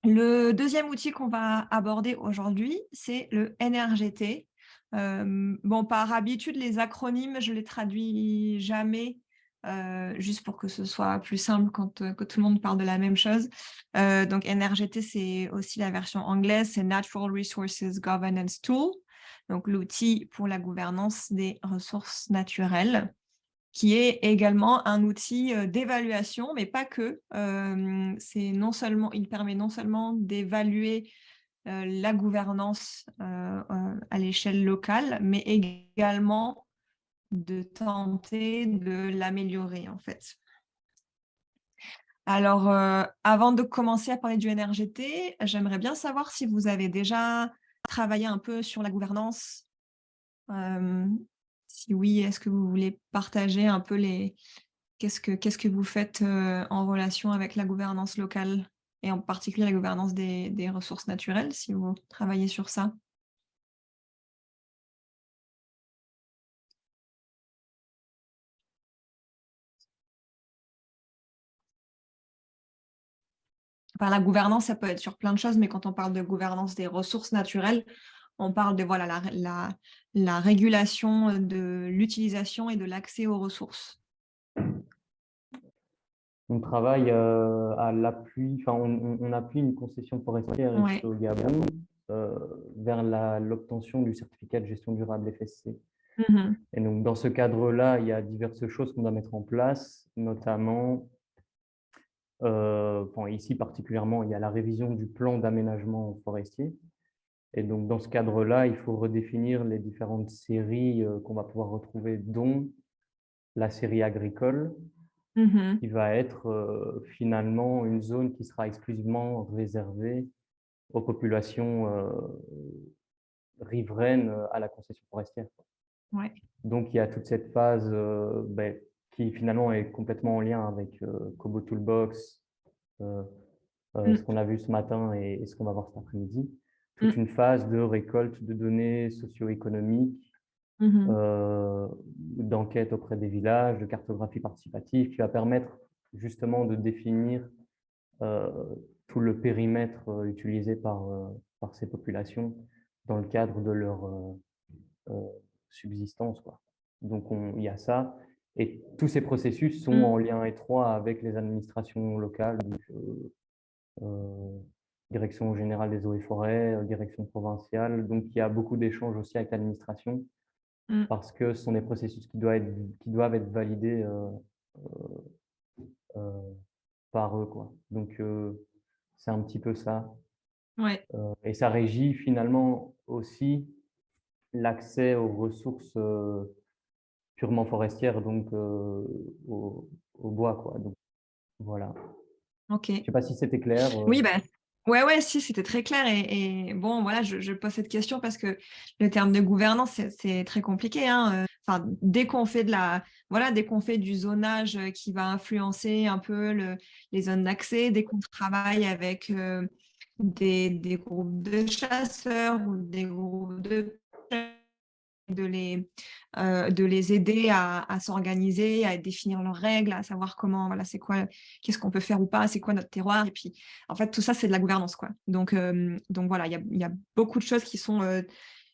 Le deuxième outil qu'on va aborder aujourd'hui, c'est le NRGT. Bon, par habitude, les acronymes, je les traduis jamais, juste pour que ce soit plus simple que tout le monde parle de la même chose. Donc NRGT, c'est aussi la version anglaise, c'est Natural Resources Governance Tool, donc l'outil pour la gouvernance des ressources naturelles, qui est également un outil, d'évaluation, mais pas que. Il permet non seulement d'évaluer, la gouvernance, à l'échelle locale, mais également de tenter de l'améliorer, en fait. Alors, avant de commencer à parler du NRGT, j'aimerais bien savoir si vous avez déjà travaillé un peu sur la gouvernance. Hem, Si oui, est-ce que vous voulez partager un peu les qu'est-ce que vous faites, en relation avec la gouvernance locale et en particulier la gouvernance des ressources naturelles, si vous travaillez sur ça? Enfin, la gouvernance, ça peut être sur plein de choses, mais quand on parle de gouvernance des ressources naturelles, on parle de voilà la régulation, de l'utilisation et de l'accès aux ressources. On travaille à l'appui, enfin, on appuie une concession forestière ici Ouais. au Gabon euh, vers l'obtention du certificat de gestion durable FSC. Mmh. Et donc, dans ce cadre-là, il y a diverses choses qu'on doit mettre en place, notamment, bon, ici particulièrement, il y a la révision du plan d'aménagement forestier. Et donc, dans ce cadre-là, il faut redéfinir les différentes séries qu'on va pouvoir retrouver, dont la série agricole, Mmh. qui va être finalement une zone qui sera exclusivement réservée aux populations riveraines à la concession forestière. Ouais. Donc, il y a toute cette phase qui finalement est complètement en lien avec Kobo Toolbox, euh, ce Mmh. qu'on a vu ce matin et ce qu'on va voir cet après-midi. Toute Mmh. une phase de récolte de données socio-économiques, Mmh. euh, d'enquête auprès des villages, de cartographie participative, qui va permettre justement de définir euh, tout le périmètre utilisé par ces populations dans le cadre de leur euh, subsistance, quoi. Donc, il y a ça. Et tous ces processus sont Mmh. en lien étroit avec les administrations locales, donc euh, direction générale des eaux et forêts, direction provinciale. Donc, il y a beaucoup d'échanges aussi avec l'administration Mmh. parce que ce sont des processus qui doivent être validés euh, par eux, quoi. Donc, c'est un petit peu ça. Ouais. Et ça régit finalement aussi l'accès aux ressources purement forestières, donc au bois, quoi. Donc, voilà. Je OK. sais pas si c'était clair. Oui, bah, ouais, ouais, si, c'était très clair et bon, voilà, je pose cette question parce que le terme de gouvernance, c'est très compliqué, hein, enfin, dès qu'on fait du zonage, qui va influencer un peu les zones d'accès, dès qu'on travaille avec, des groupes de chasseurs ou des groupes de de les, de les aider à s'organiser, à définir leurs règles, à savoir comment, voilà, c'est quoi, qu'est-ce qu'on peut faire ou pas, c'est quoi notre terroir. Et puis, en fait, tout ça, c'est de la gouvernance, quoi. Donc voilà, il y a beaucoup de choses qui sont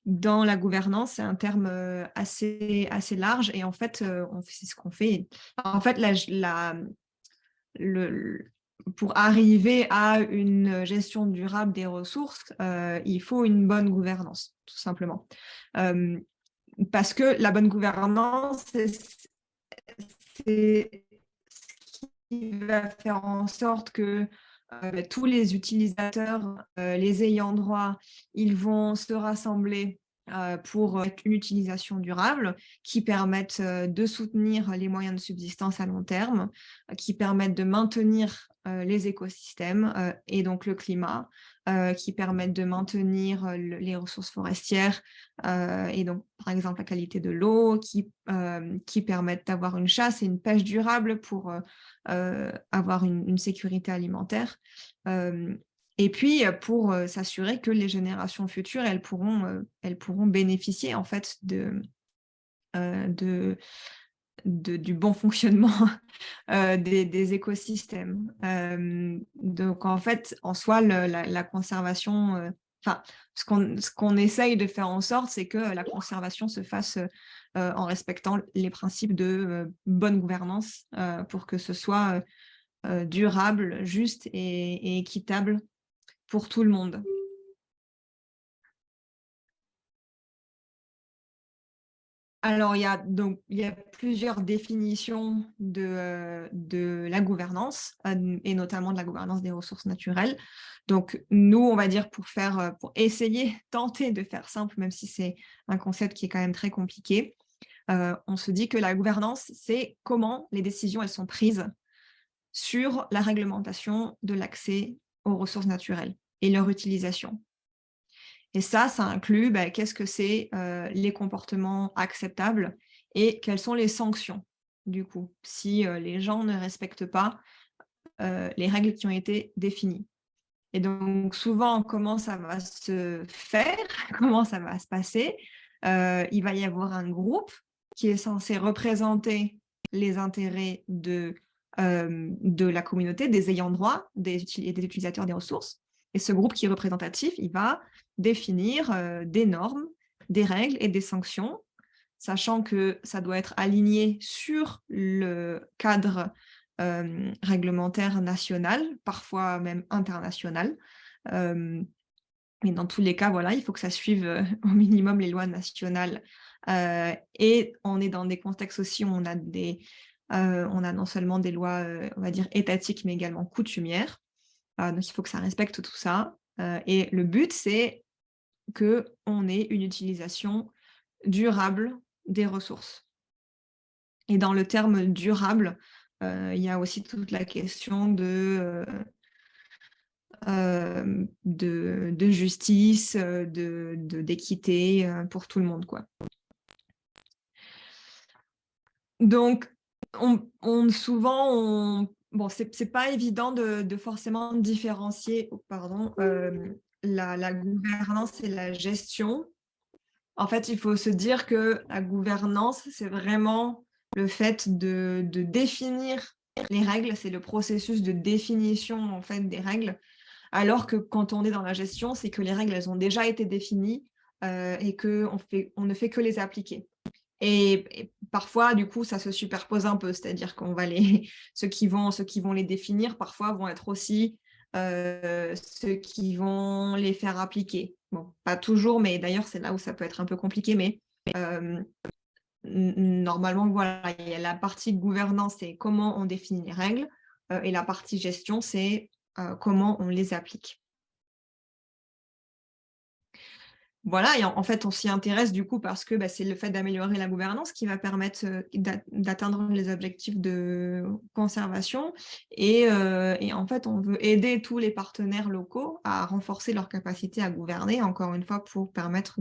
dans la gouvernance. C'est un terme assez large. Et en fait, c'est ce qu'on fait. En fait, le, pour arriver à une gestion durable des ressources, il faut une bonne gouvernance, tout simplement. Euh, Parce que la bonne gouvernance, c'est ce qui va faire en sorte que tous les utilisateurs, les ayants droit, ils vont se rassembler pour une utilisation durable qui permette de soutenir les moyens de subsistance à long terme, qui permettent de maintenir les écosystèmes et donc le climat, qui permettent de maintenir les ressources forestières et donc, par exemple, la qualité de l'eau, qui permettent d'avoir une chasse et une pêche durable pour avoir une sécurité alimentaire. Euh, et puis, pour s'assurer que les générations futures, elles pourront bénéficier en fait de, du bon fonctionnement des écosystèmes. Donc, en fait, en soi, la conservation, ce qu'on essaye de faire en sorte, c'est que la conservation se fasse en respectant les principes de bonne gouvernance pour que ce soit durable, juste et équitable pour tout le monde. Alors, il y a plusieurs définitions de la gouvernance, et notamment de la gouvernance des ressources naturelles. Donc, nous, on va dire, pour essayer, tenter de faire simple, même si c'est un concept qui est quand même très compliqué, on se dit que la gouvernance, c'est comment les décisions elles sont prises sur la réglementation de l'accès aux ressources naturelles et leur utilisation. Et ça inclut qu'est-ce que c'est les comportements acceptables et quelles sont les sanctions, du coup, si les gens ne respectent pas les règles qui ont été définies. Et donc, souvent, comment ça va se faire, comment ça va se passer, il va y avoir un groupe qui est censé représenter les intérêts de la communauté, des ayants droit, des utilisateurs des ressources. Et ce groupe qui est représentatif, il va définir des normes, des règles et des sanctions, sachant que ça doit être aligné sur le cadre réglementaire national, parfois même international. Mais dans tous les cas, voilà, il faut que ça suive au minimum les lois nationales. Et on est dans des contextes aussi où on a non seulement des lois, on va dire, étatiques, mais également coutumières. Donc, il faut que ça respecte tout ça. Et le but, c'est qu'on ait une utilisation durable des ressources. Et dans le terme durable, il y a aussi toute la question de justice, d'équité pour tout le monde, quoi. Donc, souvent, bon, c'est pas évident de forcément différencier, la gouvernance et la gestion. En fait, il faut se dire que la gouvernance, c'est vraiment le fait de définir les règles, c'est le processus de définition en fait des règles, alors que quand on est dans la gestion, c'est que les règles, elles ont déjà été définies et qu'on ne fait que les appliquer. Et parfois, du coup, ça se superpose un peu, c'est-à-dire qu'on va ceux qui vont les définir, parfois, vont être aussi ceux qui vont les faire appliquer. Bon, pas toujours, mais d'ailleurs, c'est là où ça peut être un peu compliqué, mais normalement, voilà, il y a la partie gouvernance, c'est comment on définit les règles, et la partie gestion, c'est comment on les applique. Voilà, et en fait, on s'y intéresse du coup parce que c'est le fait d'améliorer la gouvernance qui va permettre d'atteindre les objectifs de conservation. Et en fait, on veut aider tous les partenaires locaux à renforcer leur capacité à gouverner, encore une fois, pour permettre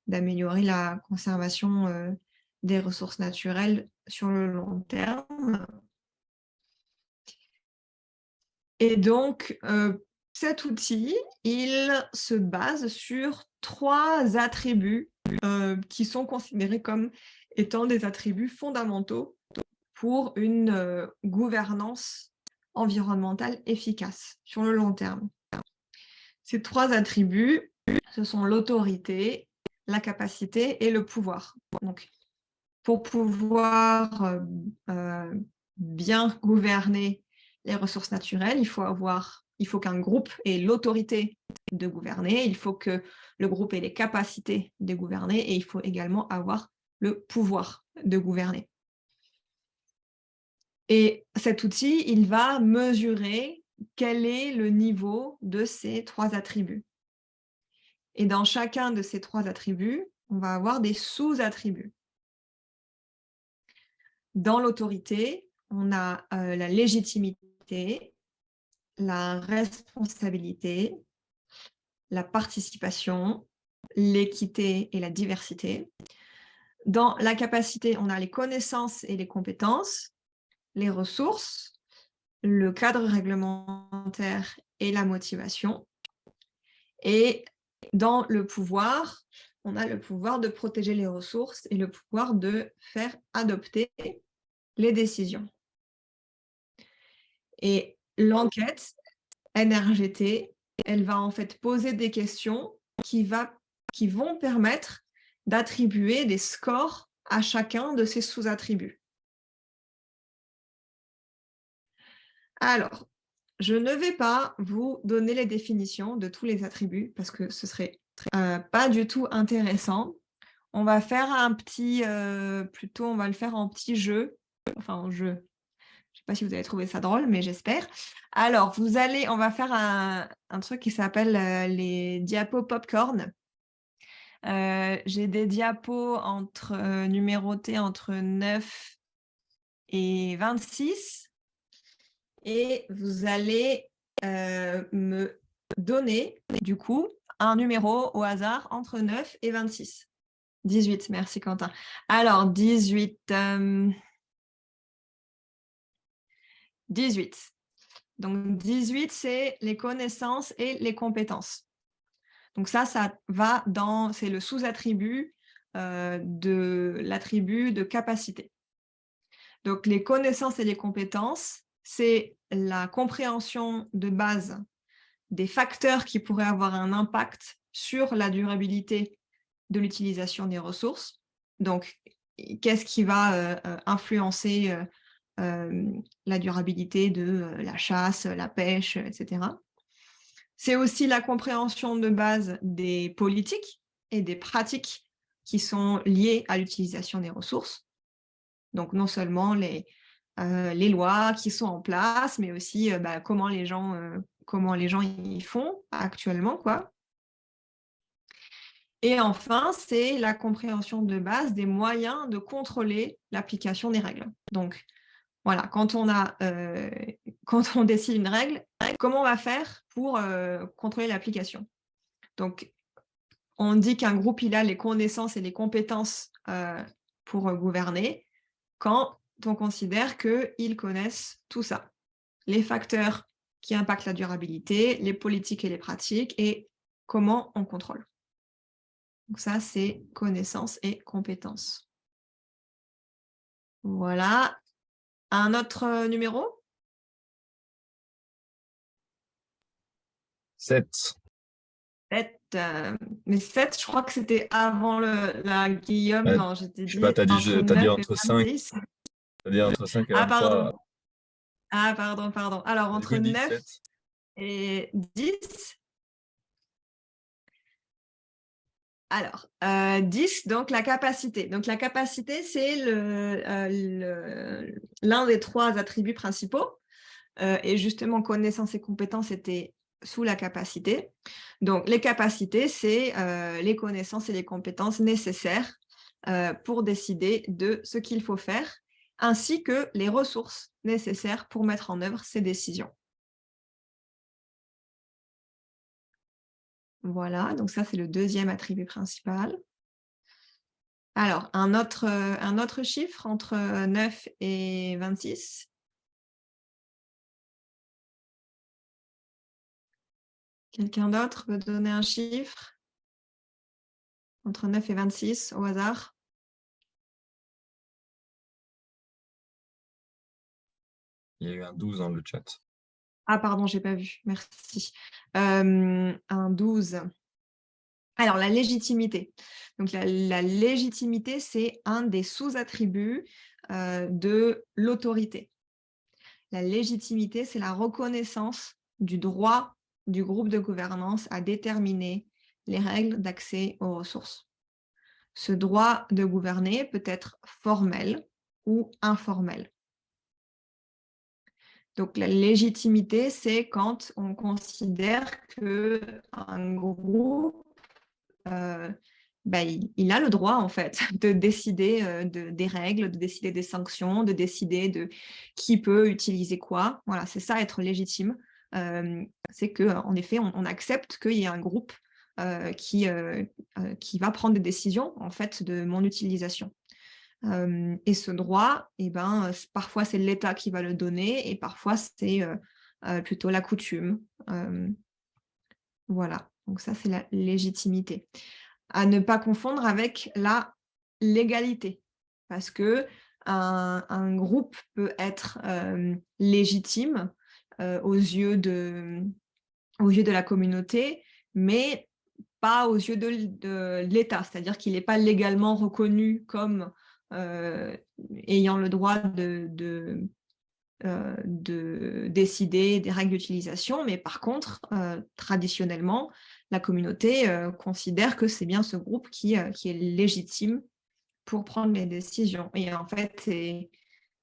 d'améliorer la conservation des ressources naturelles sur le long terme. Et donc, cet outil, il se base sur 3 attributs qui sont considérés comme étant des attributs fondamentaux pour une gouvernance environnementale efficace sur le long terme. Ces 3 attributs, ce sont l'autorité, la capacité et le pouvoir. Donc, pour pouvoir bien gouverner les ressources naturelles, il faut qu'un groupe ait l'autorité de gouverner, il faut que le groupe ait les capacités de gouverner et il faut également avoir le pouvoir de gouverner. Et cet outil, il va mesurer quel est le niveau de ces 3 attributs. Et dans chacun de ces 3 attributs, on va avoir des sous-attributs. Dans l'autorité, on a la légitimité, la responsabilité, la participation, l'équité et la diversité. Dans la capacité, on a les connaissances et les compétences, les ressources, le cadre réglementaire et la motivation. Et dans le pouvoir, on a le pouvoir de protéger les ressources et le pouvoir de faire adopter les décisions. Et l'enquête NRGT, elle va en fait poser des questions qui vont permettre d'attribuer des scores à chacun de ces sous-attributs. Alors, je ne vais pas vous donner les définitions de tous les attributs parce que ce serait pas du tout intéressant. On va faire plutôt on va le faire en petit jeu, enfin en jeu. Je ne sais pas si vous avez trouvé ça drôle, mais j'espère. Alors, on va faire un truc qui s'appelle les diapos popcorn. J'ai des diapos numérotées entre 9 et 26. Et vous allez me donner, du coup, un numéro au hasard entre 9 et 26. 18, merci Quentin. Alors, 18. 18. Donc, 18, c'est les connaissances et les compétences. Donc ça va c'est le sous-attribut de l'attribut de capacité. Donc, les connaissances et les compétences, c'est la compréhension de base des facteurs qui pourraient avoir un impact sur la durabilité de l'utilisation des ressources. Donc, qu'est-ce qui va influencer la durabilité de la chasse, la pêche, etc. C'est aussi la compréhension de base des politiques et des pratiques qui sont liées à l'utilisation des ressources. Donc, non seulement les lois qui sont en place, mais aussi comment les gens y font actuellement, quoi. Et enfin, c'est la compréhension de base des moyens de contrôler l'application des règles. Donc, voilà, quand on décide une règle, comment on va faire pour contrôler l'application? Donc, on dit qu'un groupe, il a les connaissances et les compétences pour gouverner quand on considère qu'ils connaissent tout ça. Les facteurs qui impactent la durabilité, les politiques et les pratiques, et comment on contrôle. Donc ça, c'est connaissances et compétences. Voilà. Un autre numéro? 7. 7. Mais 7, je crois que c'était avant la Guillaume. Ouais, Non, j'étais je sais pas, dit entre t'as dit 9 et entre 5. 26. T'as dit entre 5 et Ah, 23. pardon. Ah, pardon. Alors, Du entre coup, 9 17. et 10. Alors, 10, donc la capacité. Donc, la capacité, c'est l'un des 3 attributs principaux. Et justement, connaissances et compétences étaient sous la capacité. Donc, les capacités, c'est les connaissances et les compétences nécessaires pour décider de ce qu'il faut faire, ainsi que les ressources nécessaires pour mettre en œuvre ces décisions. Voilà, donc ça, c'est le deuxième attribut principal. Alors, un autre chiffre entre 9 et 26. Quelqu'un d'autre veut donner un chiffre entre 9 et 26 au hasard? Il y a eu un 12 dans le chat. Ah pardon, j'ai pas vu, merci. Un 12. Alors, la légitimité. Donc, la légitimité, c'est un des sous-attributs de l'autorité. La légitimité, c'est la reconnaissance du droit du groupe de gouvernance à déterminer les règles d'accès aux ressources. Ce droit de gouverner peut être formel ou informel. Donc, la légitimité, c'est quand on considère qu'un groupe, il a le droit, en fait, de décider des règles, de décider des sanctions, de décider de qui peut utiliser quoi. Voilà, c'est ça, être légitime. C'est qu'en effet, on accepte qu'il y ait un groupe qui va prendre des décisions, en fait, de mon utilisation. Et ce droit, parfois c'est l'État qui va le donner et parfois c'est plutôt la coutume. Voilà, donc ça c'est la légitimité. à ne pas confondre avec la légalité. Parce que un groupe peut être légitime aux yeux de la communauté, mais pas aux yeux de l'État. C'est-à-dire qu'il n'est pas légalement reconnu comme ayant le droit de décider des règles d'utilisation, mais par contre, traditionnellement, la communauté considère que c'est bien ce groupe qui est légitime pour prendre les décisions. Et en fait,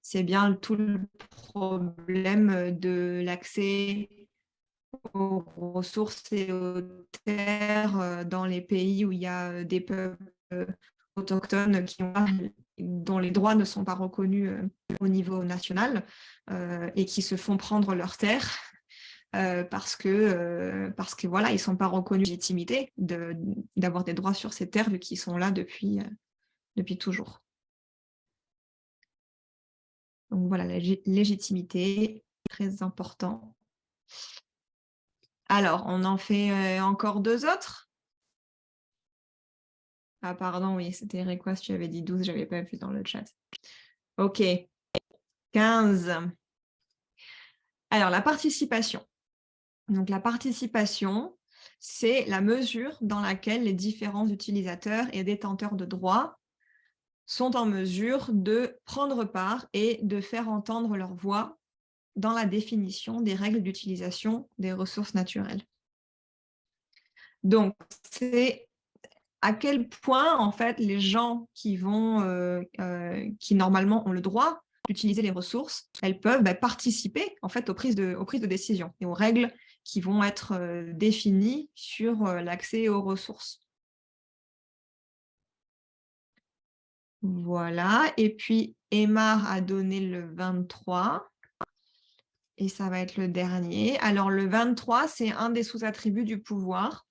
c'est bien tout le problème de l'accès aux ressources et aux terres dans les pays où il y a des peuples autochtones dont les droits ne sont pas reconnus au niveau national et qui se font prendre leurs terres parce que voilà, ils ne sont pas reconnus de légitimité d'avoir des droits sur ces terres vu qu'ils sont là depuis toujours. Donc voilà, la légitimité, très important. Alors, on en fait encore 2 autres. Ah pardon, oui, c'était Request, tu avais dit 12, je n'avais pas vu dans le chat. Ok, 15. Alors, la participation. Donc, la participation, c'est la mesure dans laquelle les différents utilisateurs et détenteurs de droits sont en mesure de prendre part et de faire entendre leur voix dans la définition des règles d'utilisation des ressources naturelles. Donc, c'est à quel point, en fait, les gens qui normalement ont le droit d'utiliser les ressources, elles peuvent participer, en fait, aux prises de décision et aux règles qui vont être définies sur l'accès aux ressources. Voilà. Et puis, Emma a donné le 23. Et ça va être le dernier. Alors, le 23, c'est un des sous-attributs du pouvoir.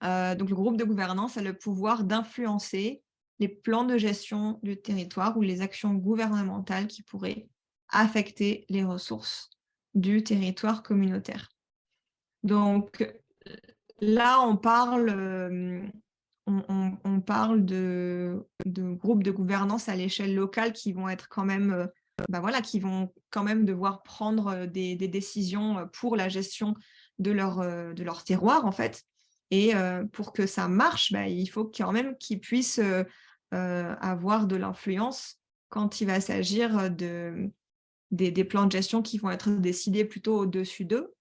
Donc, le groupe de gouvernance a le pouvoir d'influencer les plans de gestion du territoire ou les actions gouvernementales qui pourraient affecter les ressources du territoire communautaire. Donc, là, on parle de groupes de gouvernance à l'échelle locale qui vont être quand même, qui vont quand même devoir prendre des décisions pour la gestion de leur terroir, en fait. Et pour que ça marche, il faut quand même qu'ils puissent avoir de l'influence quand il va s'agir des plans de gestion qui vont être décidés plutôt au-dessus d'eux.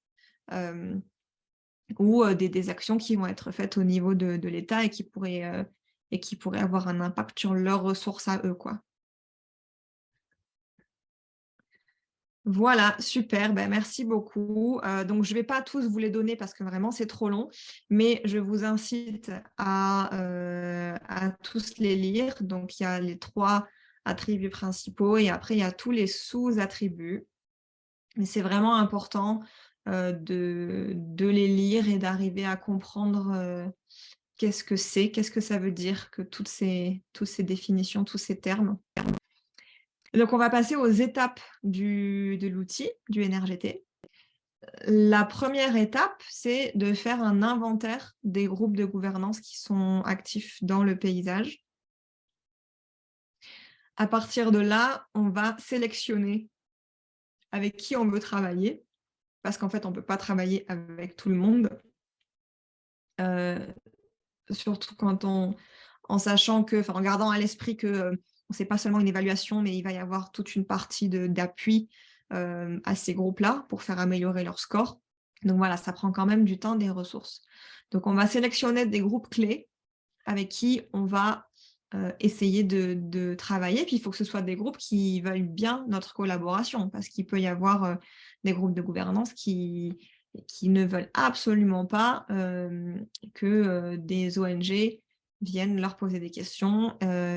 Ou des actions qui vont être faites au niveau de l'État et qui pourraient avoir un impact sur leurs ressources à eux, quoi. Voilà, super, merci beaucoup. Donc, je ne vais pas tous vous les donner parce que vraiment, c'est trop long, mais je vous incite à tous les lire. Donc, il y a les 3 attributs principaux et après, il y a tous les sous-attributs. Mais c'est vraiment important de les lire et d'arriver à comprendre qu'est-ce que ça veut dire que toutes ces définitions, tous ces termes. Donc, on va passer aux étapes de l'outil, du NRGT. La première étape, c'est de faire un inventaire des groupes de gouvernance qui sont actifs dans le paysage. À partir de là, on va sélectionner avec qui on veut travailler, parce qu'en fait, on ne peut pas travailler avec tout le monde. Surtout en sachant que, en gardant à l'esprit que c'est pas seulement une évaluation, mais il va y avoir toute une partie d'appui à ces groupes-là pour faire améliorer leur score. Donc voilà, ça prend quand même du temps, des ressources. Donc on va sélectionner des groupes clés avec qui on va essayer de travailler. Puis il faut que ce soit des groupes qui veuillent bien notre collaboration, parce qu'il peut y avoir des groupes de gouvernance qui ne veulent absolument pas que des ONG viennent leur poser des questions,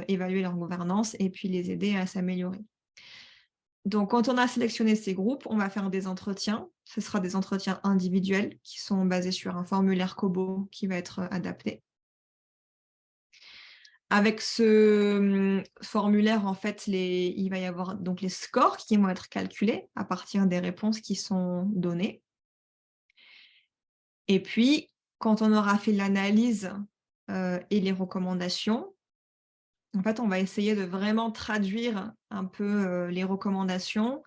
évaluer leur gouvernance et puis les aider à s'améliorer. Donc, quand on a sélectionné ces groupes, on va faire des entretiens. Ce sera des entretiens individuels qui sont basés sur un formulaire Kobo qui va être adapté. Avec ce formulaire, en fait, il va y avoir donc les scores qui vont être calculés à partir des réponses qui sont données. Et puis, quand on aura fait l'analyse et les recommandations. En fait, on va essayer de vraiment traduire un peu les recommandations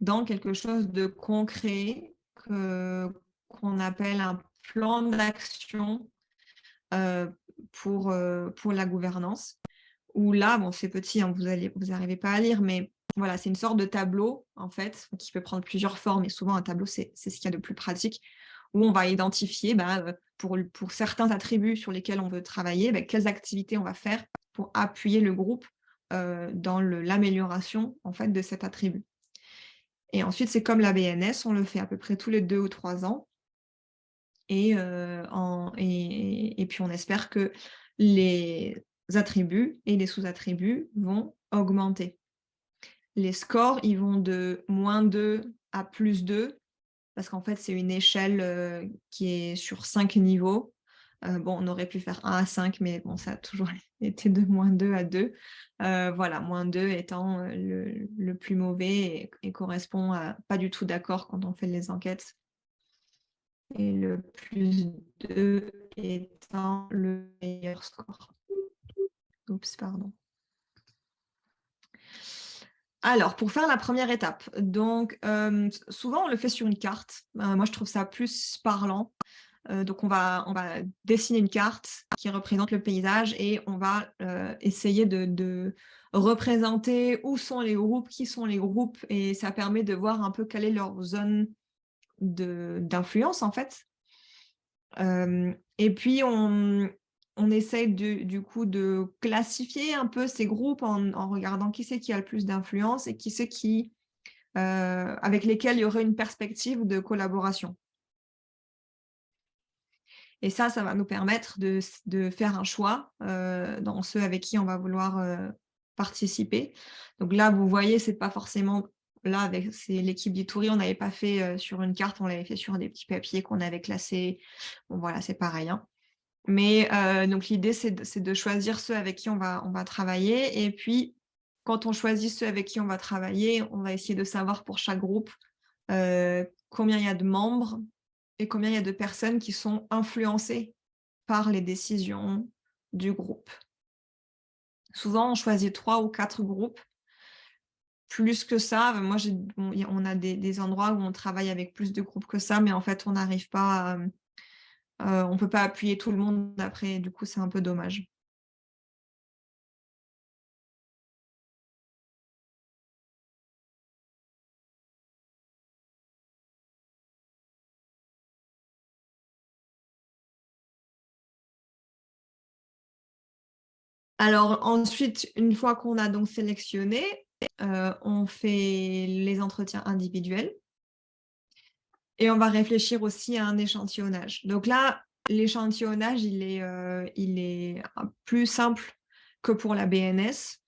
dans quelque chose de concret qu'on appelle un plan d'action pour la gouvernance. Où là, bon, c'est petit, hein, vous n'arrivez pas à lire, mais voilà, c'est une sorte de tableau, en fait, qui peut prendre plusieurs formes, et souvent un tableau, c'est ce qu'il y a de plus pratique, où on va identifier, pour certains attributs sur lesquels on veut travailler, quelles activités on va faire pour appuyer le groupe dans l'amélioration, en fait, de cet attribut. Et ensuite, c'est comme la BNS, on le fait à peu près tous les 2 ou 3 ans, et puis on espère que les attributs et les sous-attributs vont augmenter. Les scores, ils vont de -2 à +2 parce qu'en fait, c'est une échelle qui est sur 5 niveaux. Bon, on aurait pu faire 1 à 5, mais bon, ça a toujours été de -2 à 2. Voilà, -2 étant le plus mauvais et correspond à pas du tout d'accord quand on fait les enquêtes. Et le +2 étant le meilleur score. Oups, pardon. Alors, pour faire la première étape, donc souvent on le fait sur une carte. Moi, je trouve ça plus parlant. Donc, on va dessiner une carte qui représente le paysage et on va essayer de représenter où sont les groupes, qui sont les groupes, et ça permet de voir un peu quelle est leur zone d'influence, en fait. Et puis, on essaye du coup de classifier un peu ces groupes en regardant qui c'est qui a le plus d'influence et qui c'est avec lesquels il y aurait une perspective de collaboration. Et ça va nous permettre de faire un choix dans ceux avec qui on va vouloir participer. Donc là, vous voyez, c'est pas forcément... Là, c'est l'équipe d'Ituri, on n'avait pas fait sur une carte, on l'avait fait sur des petits papiers qu'on avait classés. Bon, voilà, c'est pareil, hein. Mais donc l'idée, c'est de choisir ceux avec qui on va travailler. Et puis, quand on choisit ceux avec qui on va travailler, on va essayer de savoir pour chaque groupe combien il y a de membres et combien il y a de personnes qui sont influencées par les décisions du groupe. Souvent, on choisit 3 ou 4 groupes. Plus que ça, moi, on a des endroits où on travaille avec plus de groupes que ça, mais en fait, on n'arrive pas on ne peut pas appuyer tout le monde après, du coup, c'est un peu dommage. Alors ensuite, une fois qu'on a donc sélectionné, on fait les entretiens individuels et on va réfléchir aussi à un échantillonnage. Donc là, l'échantillonnage, il est plus simple que pour la BNS.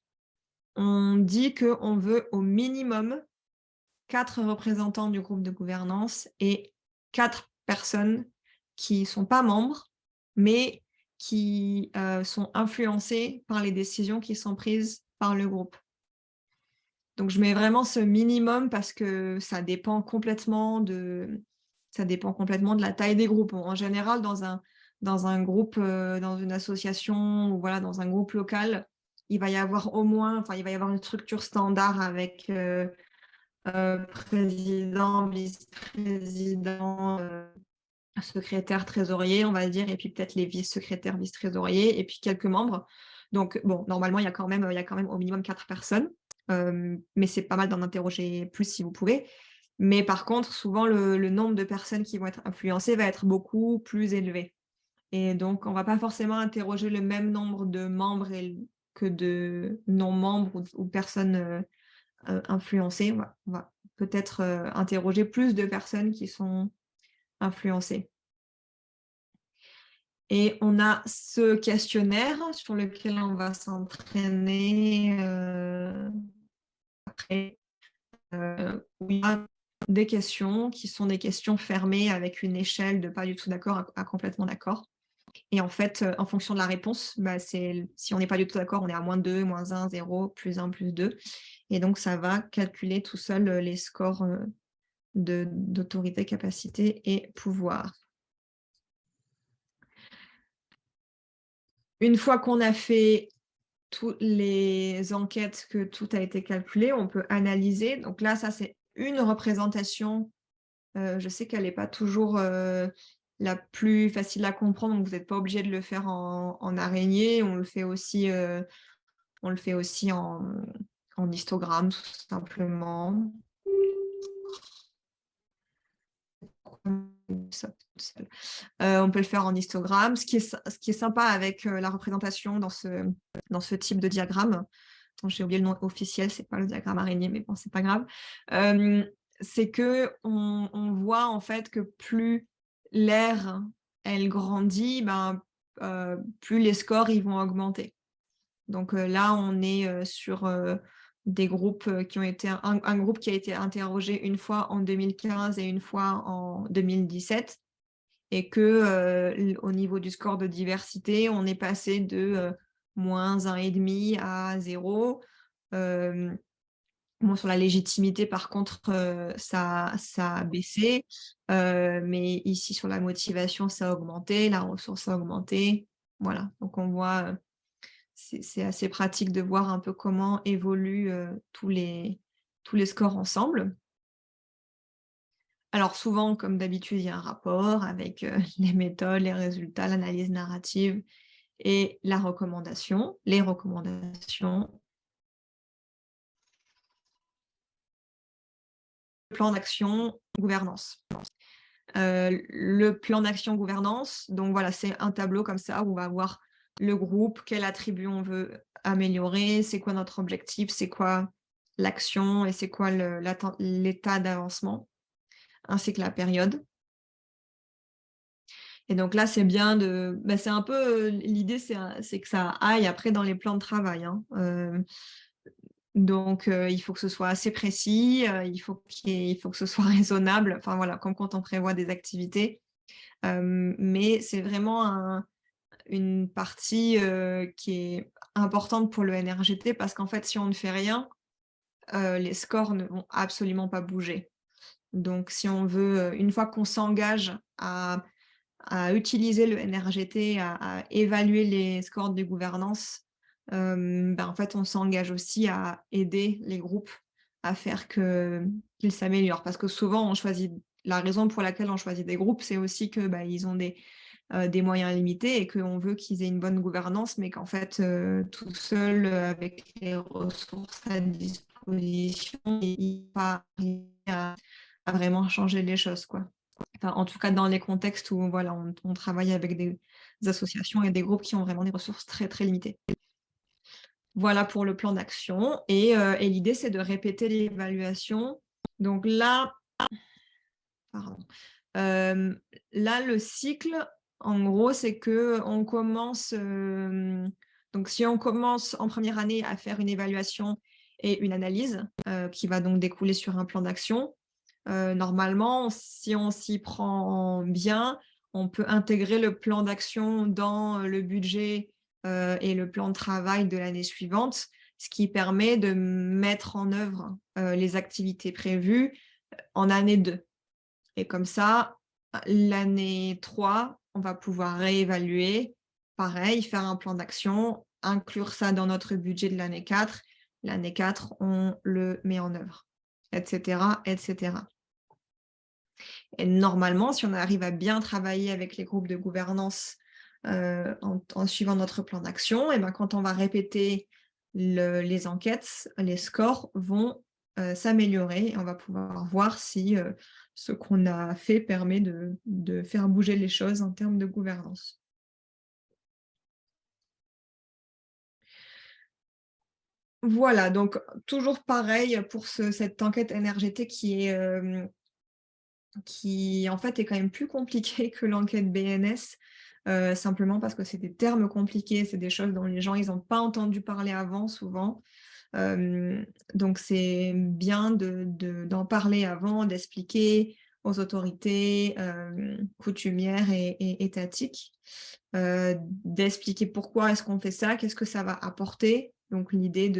On dit qu'on veut au minimum 4 représentants du groupe de gouvernance et 4 personnes qui ne sont pas membres, mais qui sont influencées par les décisions qui sont prises par le groupe. Donc, je mets vraiment ce minimum parce que ça dépend complètement de la taille des groupes. En général, dans un groupe, dans une association ou voilà, dans un groupe local, il va y avoir une structure standard avec président, vice-président, secrétaire, trésorier, on va dire, et puis peut-être les vice-secrétaires, vice-trésoriers, et puis quelques membres. Donc, bon, normalement, il y a quand même au minimum 4 personnes, mais c'est pas mal d'en interroger plus si vous pouvez. Mais par contre, souvent, le nombre de personnes qui vont être influencées va être beaucoup plus élevé. Et donc, on ne va pas forcément interroger le même nombre de membres que de non-membres ou personnes influencées. On va peut-être interroger plus de personnes qui sont influencées. Et on a ce questionnaire sur lequel on va s'entraîner après, où il y a des questions qui sont des questions fermées avec une échelle de pas du tout d'accord à complètement d'accord. Et en fait, en fonction de la réponse, si on n'est pas du tout d'accord, on est à -2, -1, 0, +1, +2. Et donc, ça va calculer tout seul les scores d'autorité, capacité et pouvoir. une fois qu'on a fait toutes les enquêtes, que tout a été calculé, on peut analyser. Donc là, ça, c'est une représentation. Je sais qu'elle n'est pas toujours la plus facile à comprendre, donc vous n'êtes pas obligé de le faire en araignée. On le fait aussi en histogramme, tout simplement. On peut le faire en histogramme. Ce qui est sympa avec la représentation dans ce type de diagramme, j'ai oublié le nom officiel, c'est pas le diagramme araignée, mais bon, c'est pas grave, c'est qu'on voit en fait que plus l'aire elle grandit, plus les scores ils vont augmenter. Donc là, on est sur des groupes qui ont été un groupe qui a été interrogé une fois en 2015 et une fois en 2017, et que au niveau du score de diversité, on est passé de moins 1,5 à 0. Bon, sur la légitimité, par contre, ça a baissé. Mais ici, sur la motivation, ça a augmenté, la ressource a augmenté. Voilà, donc on voit, c'est assez pratique de voir un peu comment évoluent tous les scores ensemble. Alors souvent, comme d'habitude, il y a un rapport avec les méthodes, les résultats, l'analyse narrative et les recommandations. Plan d'action, gouvernance. Le plan d'action gouvernance, donc voilà, c'est un tableau comme ça où on va voir le groupe, quel attribut on veut améliorer, c'est quoi notre objectif, c'est quoi l'action et c'est quoi l'état d'avancement, ainsi que la période. Et donc là, c'est bien c'est un peu l'idée, c'est que ça aille après dans les plans de travail, hein. Donc, il faut que ce soit assez précis, il faut que ce soit raisonnable, enfin voilà, comme quand on prévoit des activités. Mais c'est vraiment une partie qui est importante pour le NRGT, parce qu'en fait, si on ne fait rien, les scores ne vont absolument pas bouger. Donc, si on veut, une fois qu'on s'engage à utiliser le NRGT, à évaluer les scores de gouvernance, en fait, on s'engage aussi à aider les groupes à faire qu'ils s'améliorent. Parce que souvent, la raison pour laquelle on choisit des groupes, c'est aussi que ils ont des moyens limités et qu'on veut qu'ils aient une bonne gouvernance, mais qu'en fait, tout seul, avec les ressources à disposition, ils ne pas arriver à vraiment changer les choses, quoi. Enfin, en tout cas, dans les contextes où voilà, on travaille avec des associations et des groupes qui ont vraiment des ressources très, très limitées. Voilà pour le plan d'action. Et l'idée, c'est de répéter l'évaluation. Donc là, le cycle, en gros, c'est qu'on commence... donc, si on commence en première année à faire une évaluation et une analyse qui va donc découler sur un plan d'action, normalement, si on s'y prend bien, on peut intégrer le plan d'action dans le budget et le plan de travail de l'année suivante, ce qui permet de mettre en œuvre les activités prévues en année 2. Et comme ça, l'année 3, on va pouvoir réévaluer, pareil, faire un plan d'action, inclure ça dans notre budget de l'année 4. L'année 4, on le met en œuvre, etc., etc. Et normalement, si on arrive à bien travailler avec les groupes de gouvernance en suivant notre plan d'action, et quand on va répéter les enquêtes, les scores vont s'améliorer et on va pouvoir voir si ce qu'on a fait permet de faire bouger les choses en termes de gouvernance. Voilà, donc toujours pareil pour cette enquête NRGT qui en fait est quand même plus compliquée que l'enquête BNS, simplement parce que c'est des termes compliqués, c'est des choses dont les gens ils n'ont pas entendu parler avant souvent. Donc c'est bien d'en parler avant, d'expliquer aux autorités coutumières et étatiques, d'expliquer pourquoi est-ce qu'on fait ça, qu'est-ce que ça va apporter. Donc l'idée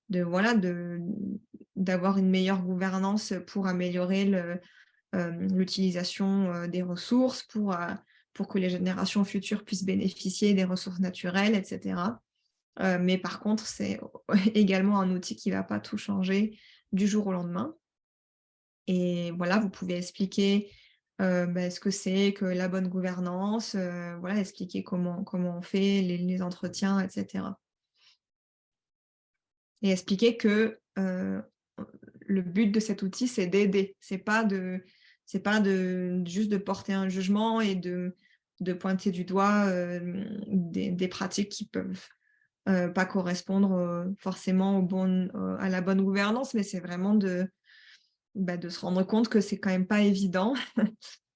d'avoir une meilleure gouvernance pour améliorer l'utilisation des ressources, pour pour que les générations futures puissent bénéficier des ressources naturelles, etc. Mais par contre, c'est également un outil qui ne va pas tout changer du jour au lendemain. Et voilà, vous pouvez expliquer ce que c'est que la bonne gouvernance, voilà, expliquer comment on fait les entretiens, etc. Et expliquer que le but de cet outil, c'est d'aider. C'est pas juste de porter un jugement et de pointer du doigt des pratiques qui peuvent pas correspondre forcément à la bonne gouvernance, mais c'est vraiment de se rendre compte que c'est quand même pas évident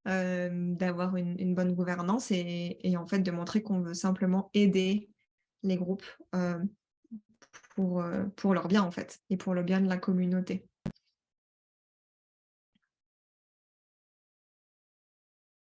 d'avoir une bonne gouvernance et en fait de montrer qu'on veut simplement aider les groupes pour leur bien en fait et pour le bien de la communauté.